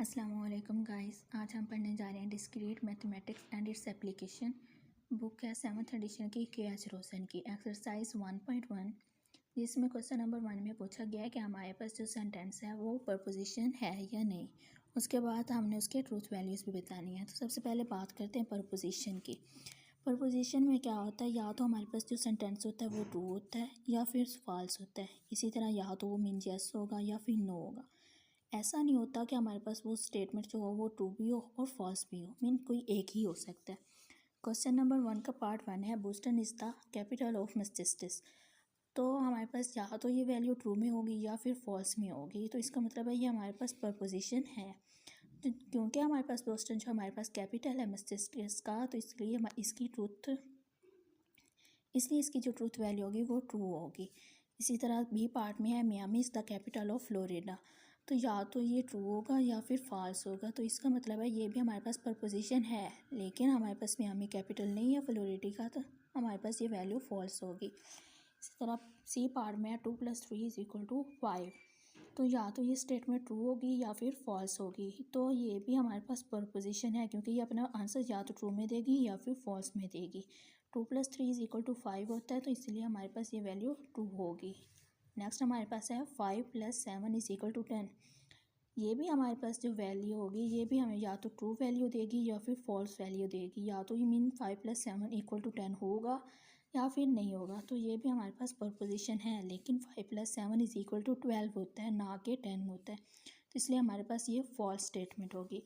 अस्सलामुअलैकुम गाइस, आज हम पढ़ने जा रहे हैं discrete mathematics and its application. Book है 7th एडिशन की के.एच. रोशन की। एक्सरसाइज 1.1 जिसमें क्वेश्चन नंबर 1 में पूछा गया है कि हमारे पास जो सेंटेंस है वो प्रपोजिशन है या नहीं। उसके बाद हमने उसके ट्रूथ वैल्यूज़ भी बतानी है। तो सबसे पहले बात करते हैं प्रपोजिशन की। प्रपोजिशन में क्या होता है, या तो हमारे पास जो सेंटेंस होता है वो ट्रू होता है या फिर फॉल्स होता है। इसी तरह या तो वो मीन यस होगा या फिर नो होगा। ऐसा नहीं होता कि हमारे पास वो स्टेटमेंट जो हो वो ट्रू भी हो और फॉल्स भी हो, मीन कोई एक ही हो सकता है। क्वेश्चन नंबर 1 का पार्ट 1 है Boston is the capital of Massachusetts. तो हमारे पास या तो ये वैल्यू ट्रू में होगी या फिर फॉल्स में होगी। तो इसका मतलब है ये हमारे पास प्रपोजिशन है। तो क्योंकि हमारे पास बोस्टन जो हमारे पास कैपिटल है मैसेचुसेट्स का, तो इसलिए इसकी जो ट्रूथ वैल्यू होगी वो ट्रू होगी। इसी तरह बी पार्ट में है Miami is the capital of Florida. तो या तो ये ट्रू होगा या फिर फॉल्स होगा। तो इसका मतलब है ये भी हमारे पास प्रपोजिशन है, लेकिन हमारे पास मियामी कैपिटल नहीं है फ्लोरिडा का, तो हमारे पास ये वैल्यू फॉल्स होगी। इसी तरह सी पार्ट में है 2 + 3 = 5। तो या तो ये स्टेटमेंट ट्रू होगी या फिर फॉल्स होगी। तो ये भी हमारे पास प्रपोजिशन है, क्योंकि ये अपना आंसर या तो ट्रू में देगी या फिर फॉल्स में देगी। 2 + 3 = 5 होता है, तो इसलिए हमारे पास ये वैल्यू ट्रू होगी। नेक्स्ट हमारे पास है 5 + 7 = 10। ये भी हमारे पास जो वैल्यू होगी ये भी हमें या तो ट्रू वैल्यू देगी या फिर फॉल्स वैल्यू देगी। या तो ये मीन 5 + 7 = 10 होगा या फिर नहीं होगा। तो ये भी हमारे पास प्रपोजिशन है, लेकिन 5 + 7 = 12 होता है, ना कि 10 होता है। तो इसलिए हमारे पास ये फॉल्स स्टेटमेंट होगी।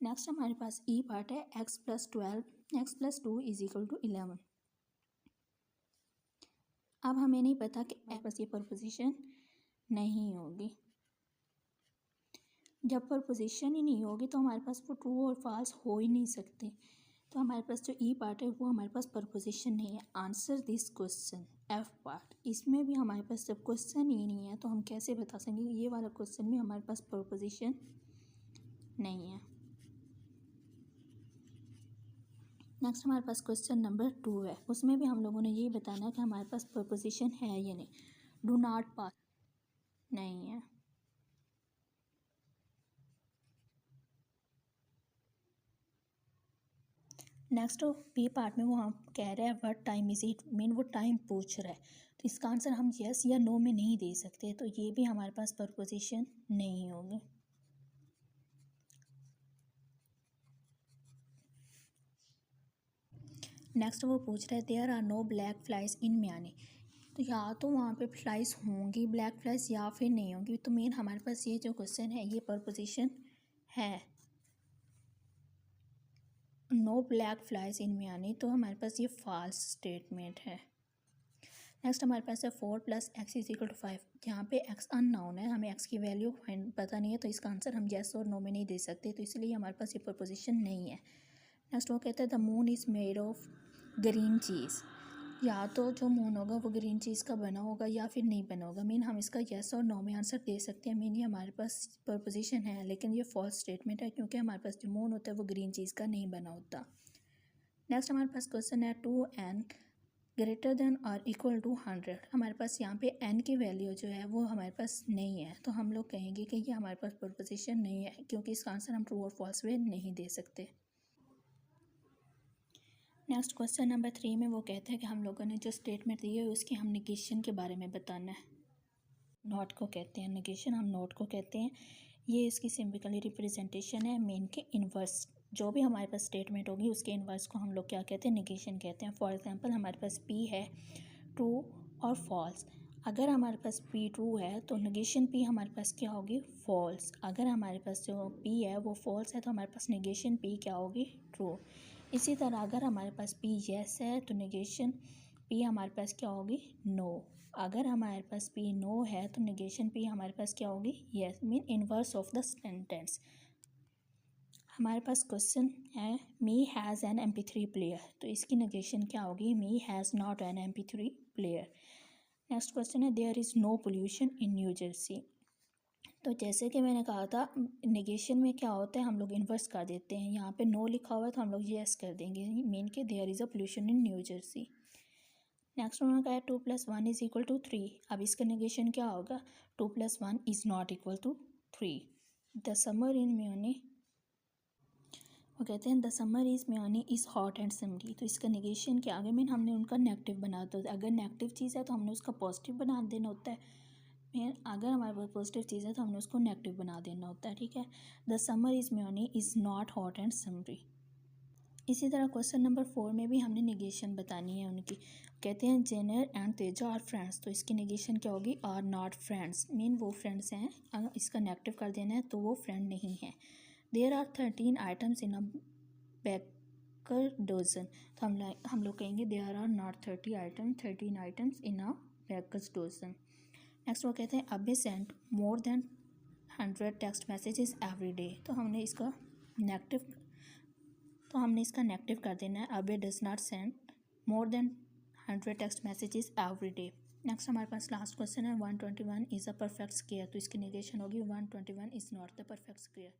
नेक्स्ट हमारे पास ई पार्ट है x + 12 x + 2 = 11। अब हमें नहीं पता कि बस ये प्रपोजिशन नहीं होगी। जब प्रपोजिशन ही नहीं होगी तो हमारे पास वो ट्रू और फॉल्स हो ही नहीं सकते। तो हमारे पास जो ई पार्ट है वो हमारे पास प्रपोजिशन नहीं है। Answer this question F part, इसमें भी हमारे पास जब क्वेश्चन ही नहीं है तो हम कैसे बता सकेंगे ये वाला क्वेश्चन में हमारे पास प्रपोजिशन नहीं है। नेक्स्ट हमारे पास क्वेश्चन नंबर 2 है, उसमें भी हम लोगों ने यही बताना है कि हमारे पास प्रपोजिशन है या नहीं। डू नॉट पास नहीं है। नेक्स्ट बी पार्ट में वो हम कह रहे हैं what time is it, mean वो टाइम पूछ रहा है। तो इसका आंसर हम यस या नो में नहीं दे सकते, तो ये भी हमारे पास प्रपोजिशन नहीं होगी। नेक्स्ट वो पूछ रहे हैं there are no black flies in Maine. तो या तो वहाँ पे फ्लाइज होंगी ब्लैक फ्लाइज या फिर नहीं होंगी। तो मेन हमारे पास ये जो क्वेश्चन है ये प्रपोजिशन है, no black flies in Maine, तो हमारे पास ये फॉल्स स्टेटमेंट है। नेक्स्ट हमारे पास है 4 + x = 5। यहाँ पे x अननोन है, हमें x की वैल्यू पता नहीं है, तो इसका आंसर हम येस और नो में नहीं दे सकते, तो इसलिए हमारे पास ये प्रपोजिशन नहीं है। नेक्स्ट वो कहते हैं the moon is made of green cheese. या तो जो मून होगा वो ग्रीन चीज़ का बना होगा या फिर नहीं बना होगा। मीन हम इसका येस और नो में आंसर दे सकते हैं। मीन ये हमारे पास प्रपोजिशन है, लेकिन ये फॉल्स स्टेटमेंट है, क्योंकि हमारे पास जो मून होता है वो ग्रीन चीज़ का नहीं बना होता। नेक्स्ट हमारे पास क्वेश्चन है 2n > or = 100। हमारे पास यहाँ पे n की वैल्यू जो है वो हमारे पास नहीं है, तो हम लोग कहेंगे कि ये हमारे पास प्रपोजिशन नहीं है, क्योंकि इसका आंसर हम ट्रू और फॉल्स में नहीं दे सकते। नेक्स्ट क्वेश्चन नंबर 3 में वो कहते हैं कि हम लोगों ने जो स्टेटमेंट दी है उसकी हम निगेशन के बारे में बताना है। नॉट को कहते हैं निगेशन, हम नॉट को कहते हैं। ये इसकी सिंबलिकली रिप्रेजेंटेशन है मेन के इन्वर्स। जो भी हमारे पास स्टेटमेंट होगी उसके इन्वर्स को हम लोग क्या कहते हैं, निगेशन कहते हैं। फॉर एग्जांपल हमारे पास P है ट्रू और फॉल्स। अगर हमारे पास P ट्रू है तो निगेशन P हमारे पास क्या होगी, फॉल्स। अगर हमारे पास जो P है वो फॉल्स है तो हमारे पास निगेशन P क्या होगी, ट्रू। इसी तरह अगर हमारे पास P येस है तो निगेशन P हमारे पास क्या होगी, नो। अगर हमारे पास P नो है तो निगेशन P हमारे पास क्या होगी, yes. Mean inverse of the sentence. हमारे पास क्वेश्चन है me has an MP3 player, तो इसकी निगेशन क्या होगी, Mei has not an MP3 player. Next question है there is no pollution in New Jersey. तो जैसे कि मैंने कहा था निगेशन में क्या होता है, हम लोग इन्वर्स कर देते हैं। यहाँ पे नो लिखा हुआ है तो हम लोग येस कर देंगे, मीन के there is a pollution in New Jersey. Next उन्होंने कहा 2 + 1 = 3। अब इसका निगेशन क्या होगा, 2 + 1 is not equal to 3। The summer in Maine, वो कहते हैं the summer is Maine is hot and sunny. तो इसका नेगेशन के आगे मीन हमने उनका नेगेटिव बना दो, अगर नेगेटिव चीज़ है तो हमने उसका पॉजिटिव बना देना होता है, मीन अगर हमारे पास पॉजिटिव चीज़ है तो हमने उसको नेगेटिव बना देना होता है, ठीक है। The summer is Maine is not hot and sunny. इसी तरह क्वेश्चन नंबर 4 में भी हमने नेगेशन बतानी है उनकी। कहते हैं Jenner and Teja are friends, तो इसकी नेगेशन क्या होगी, आर नॉट फ्रेंड्स, मीन वो फ्रेंड्स हैं, अगर इसका नेगेटिव कर देना है तो वो फ्रेंड नहीं है। There are 13 items in a baker dozen, तो हम लोग कहेंगे there are not 13 items in a baker's dozen. Next वो कहते हैं Abe sent more than 100 text messages every day, तो हमने इसका नेगेटिव कर देना है, Abe does not send more than 100 text messages every day. Next हमारे पास लास्ट क्वेश्चन है 121 इज़ अ परफेक्ट स्क्वायर, तो इसकी नेगेशन होगी 121 is not the perfect square.